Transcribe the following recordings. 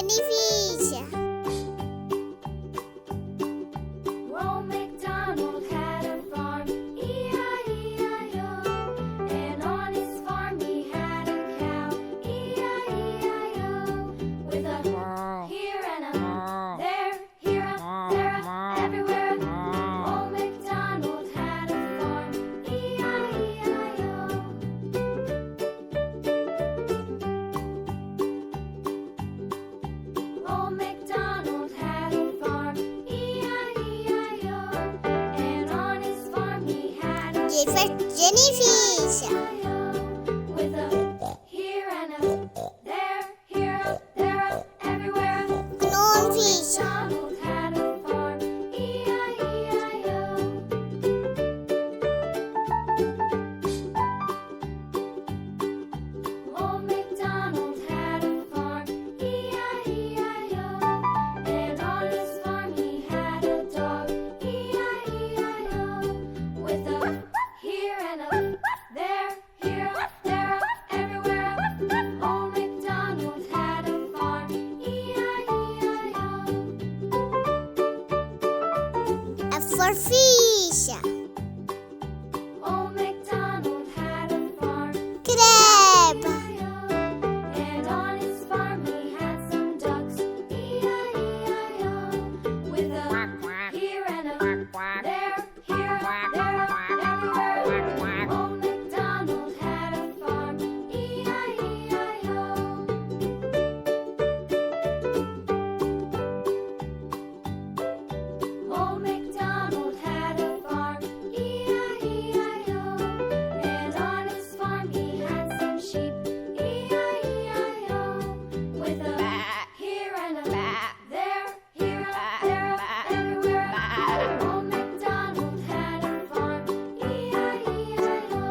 Jennyfish. Old MacDonald had a farm, E-I-E-I-O. And on his farm he had a cow, E-I-E-I-O. With a here and a there, here a there, everywhere. Old MacDonald had a farm, E-I-E-I-O. Old MacDonald had a farm, E-I-E-I-O. And on his farm he had a Jennyfish. with a here and a there, here a there, a everywhere. Clownfish. MacDonald had a farm, E-I-E-I-O. Old MacDonald had a farm, E-I-E-I-O. And on his farm he had a dog, E-I-E-I-O. With a here and a there, here a there, a everywhere. Old MacDonald had a farm, E-I-E-I-O. F for fish. Old MacDonald had a farm, Crab. and on his farm he had some ducks, E-I-E-I-O. With a here and a there, here a there, a everywhere. Old MacDonald had a farm, E-I-E-I-O. Old MacDonald had a farm, E-I-E-I-O. And on his farm he had some sheep, E-I-E-I-O. With a here and a there, here a there, a everywhere. Old MacDonald had a farm, E-I-E-I-O.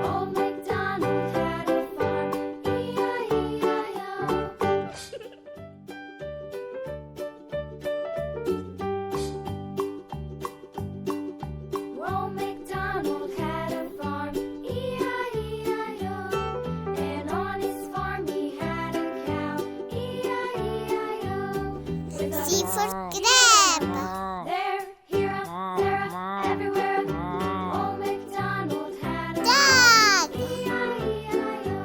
Old MacDonald had a farm, E-I-E-I-O. Old MacDonald had a farm, E-I-E-I-O. And on his farm he had a cow, E-I-E-I-O. With a C for crab. there, here, a there, a everywhere. Old MacDonald had a Dog. E-I-E-I-O.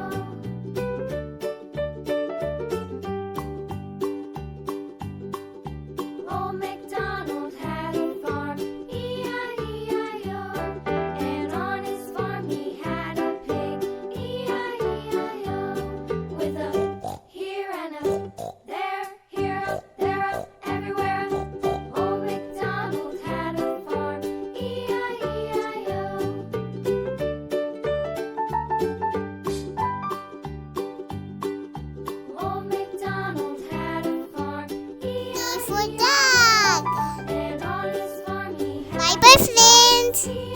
Old MacDonald had a farm, E-I-E-I-O. And on his farm he had a pig, E-I-E-I-O. With a here and a there, here a there, a everywhere. Old MacDonald had a farm, E-I-E-I-O. Old MacDonald had a farm, D E-I-E-I-O. for dog. And on his farm he had Bye bye, friends. E